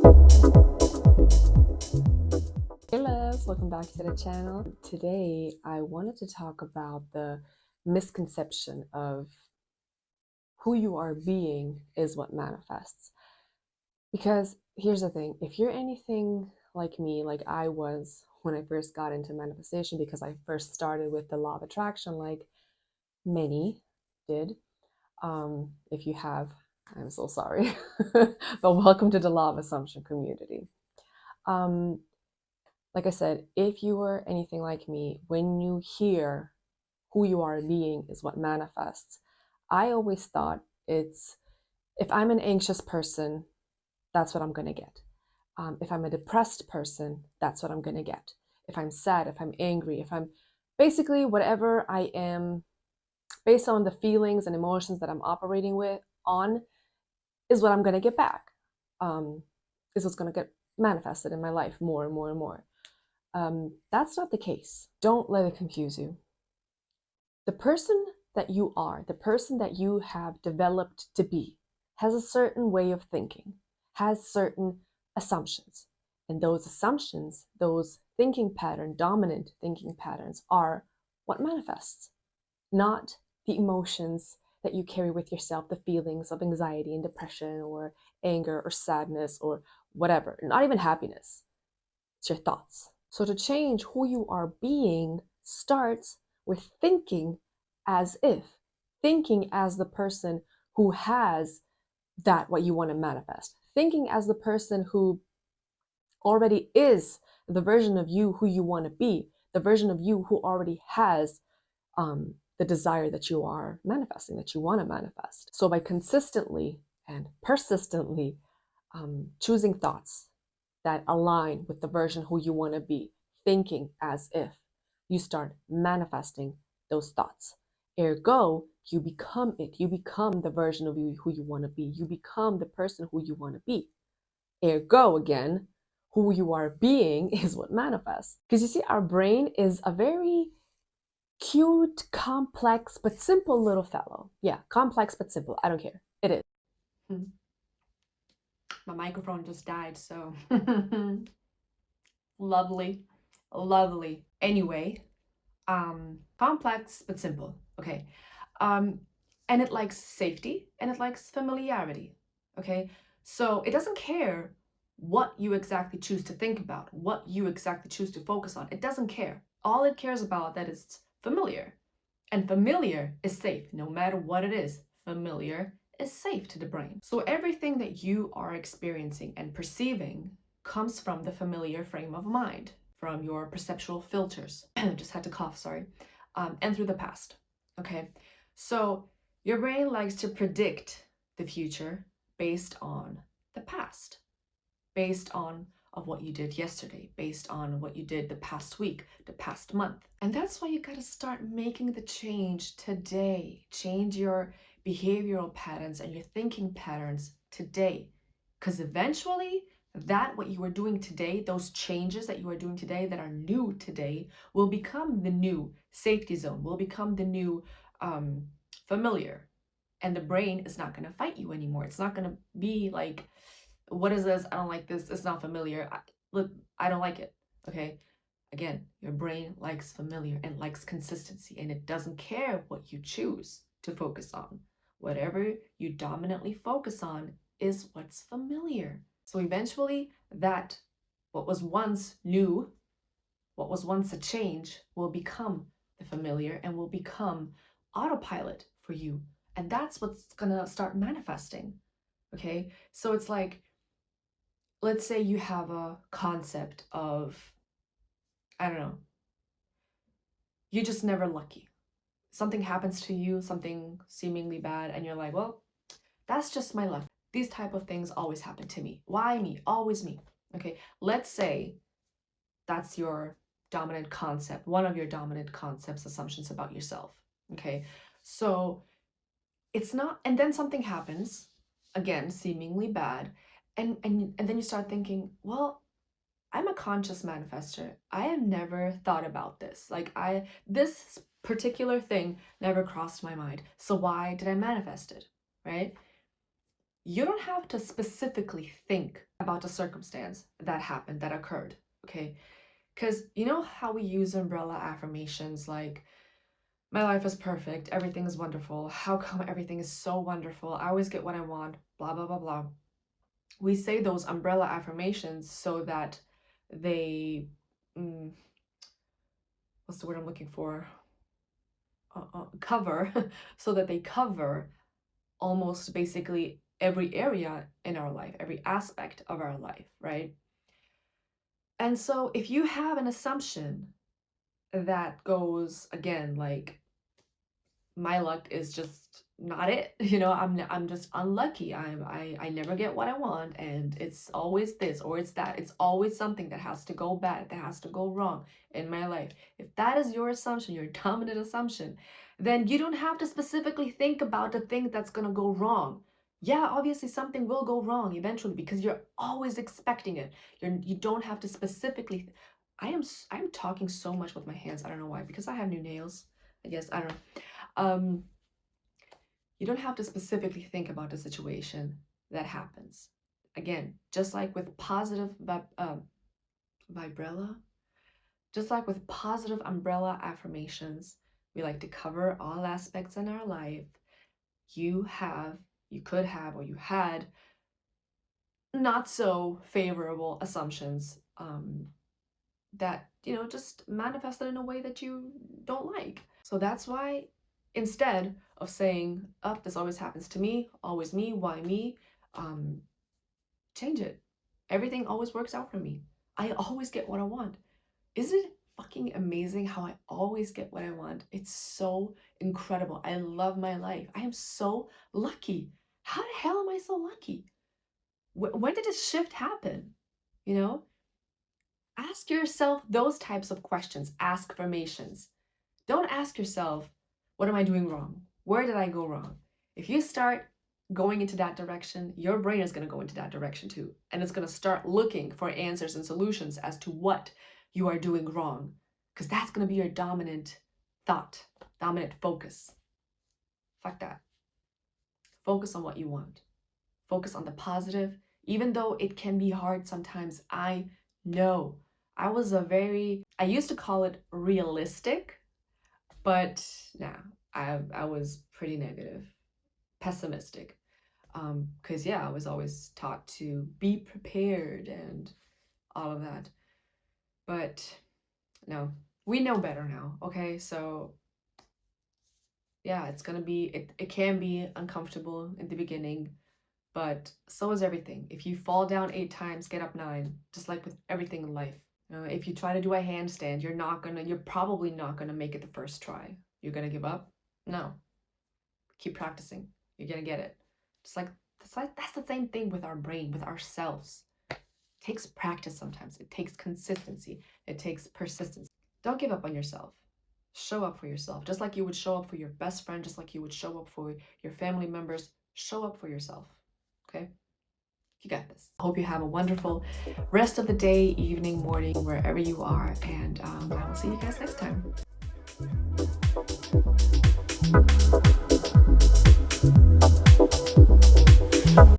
Hey loves, welcome back to the channel. Today I wanted to talk about the misconception of who you are being is what manifests. Because here's the thing, if you're anything like me, like I was when I first got into manifestation, because I first started with the law of attraction like many did. If you have, I'm so sorry. But welcome to the law of assumption community. Like I said, if you were anything like me, when you hear who you are being is what manifests, I always thought it's, if I'm an anxious person, that's what I'm going to get. If I'm a depressed person, that's what I'm going to get. If I'm sad, if I'm angry, if I'm basically whatever I am, based on the feelings and emotions that I'm operating with on, is what I'm going to get back. Is what's going to get manifested in my life more and more and more. That's not the case. Don't let it confuse you. The person that you are, the person that you have developed to be, has a certain way of thinking, has certain assumptions. And those assumptions, those thinking pattern, dominant thinking patterns, are what manifests, not the emotions that you carry with yourself, the feelings of anxiety and depression or anger or sadness or whatever, not even happiness. It's your thoughts. So to change who you are being starts with thinking as if, thinking as the person who has that what you want to manifest, thinking as the person who already is the version of you who you want to be, the version of you who already has the desire that you are manifesting, that you want to manifest. So by consistently and persistently choosing thoughts that align with the version who you want to be, thinking as if, you start manifesting those thoughts. Ergo, you become it. You become the version of you who you want to be. You become the person who you want to be. Ergo, again, who you are being is what manifests. Because you see, our brain is a very cute, complex, but simple little fellow. Yeah, complex but simple. I don't care. It is. My microphone just died, so lovely, lovely. Anyway, complex but simple. Okay. And it likes safety and it likes familiarity. Okay. So it doesn't care what you exactly choose to think about, what you exactly choose to focus on. It doesn't care. All it cares about that it's familiar. And familiar is safe, no matter what it is. Familiar is safe to the brain. So everything that you are experiencing and perceiving comes from the familiar frame of mind, from your perceptual filters. Just had to cough, sorry. And through the past. Okay, so your brain likes to predict the future based on the past, based on of what you did yesterday, based on what you did the past week, the past month. And that's why you got to start making the change today. Change your behavioral patterns and your thinking patterns today. Because eventually, that what you are doing today, those changes that you are doing today that are new today, will become the new safety zone, will become the new familiar. And the brain is not going to fight you anymore. It's not going to be like, what is this? I don't like this. It's not familiar. Look, I don't like it. Okay. Again, your brain likes familiar and likes consistency, and it doesn't care what you choose to focus on. Whatever you dominantly focus on is what's familiar. So eventually, that what was once new, what was once a change, will become the familiar and will become autopilot for you. And that's what's gonna start manifesting. Okay. So it's like, let's say you have a concept of, I don't know, you're just never lucky. Something happens to you, something seemingly bad, and you're like, well, that's just my luck. These type of things always happen to me. Why me? Always me. Okay, let's say that's your dominant concept, one of your dominant concepts, assumptions about yourself. Okay, so it's not, and then something happens, again, seemingly bad, and then you start thinking, well, I'm a conscious manifester. I have never thought about this. Like this particular thing never crossed my mind. So why did I manifest it, right? You don't have to specifically think about the circumstance that happened, that occurred, okay? Because you know how we use umbrella affirmations like, my life is perfect, everything is wonderful, how come everything is so wonderful, I always get what I want, blah, blah, blah, blah. We say those umbrella affirmations so that they, what's the word I'm looking for? Cover, so that they cover almost basically every area in our life, every aspect of our life, right? And so if you have an assumption that goes again, like, my luck is just not it, I'm just unlucky, I never get what I want, and it's always this or it's that, it's always something that has to go bad, that has to go wrong in my life. If that is your assumption, your dominant assumption, then you don't have to specifically think about the thing that's going to go wrong. Yeah, obviously something will go wrong eventually because you're always expecting it. You don't have to specifically I'm talking so much with my hands. I don't know why, because I have new nails, I guess. I don't know. You don't have to specifically think about the situation that happens. Again, just like with positive vibrella, just like with positive umbrella affirmations, we like to cover all aspects in our life. You could have, or you had not so favorable assumptions that, just manifested in a way that you don't like. So that's why, instead of saying, oh, this always happens to me, always me, why me, change it. Everything always works out for me. I always get what I want. Isn't it fucking amazing how I always get what I want? It's so incredible. I love my life. I am so lucky. How the hell am I so lucky? When did this shift happen? Ask yourself those types of questions, affirmations. Don't ask yourself, what am I doing wrong? Where did I go wrong? If you start going into that direction, your brain is going to go into that direction too. And it's going to start looking for answers and solutions as to what you are doing wrong. Because that's going to be your dominant thought, dominant focus. Fuck that. Focus on what you want. Focus on the positive. Even though it can be hard sometimes, I know. I used to call it realistic, but nah, I was pretty negative, pessimistic. Because I was always taught to be prepared and all of that. But no, we know better now, okay? So yeah, it can be uncomfortable in the beginning, but so is everything. If you fall down 8 times, get up 9, just like with everything in life. If you try to do a handstand, you're probably not gonna make it the first try. You're gonna give up? No. Keep practicing. You're gonna get it. That's the same thing with our brain, with ourselves. It takes practice sometimes. It takes consistency. It takes persistence. Don't give up on yourself. Show up for yourself. Just like you would show up for your best friend, just like you would show up for your family members, show up for yourself. Okay? You got this. I hope you have a wonderful rest of the day, evening, morning, wherever you are, and I will see you guys next time.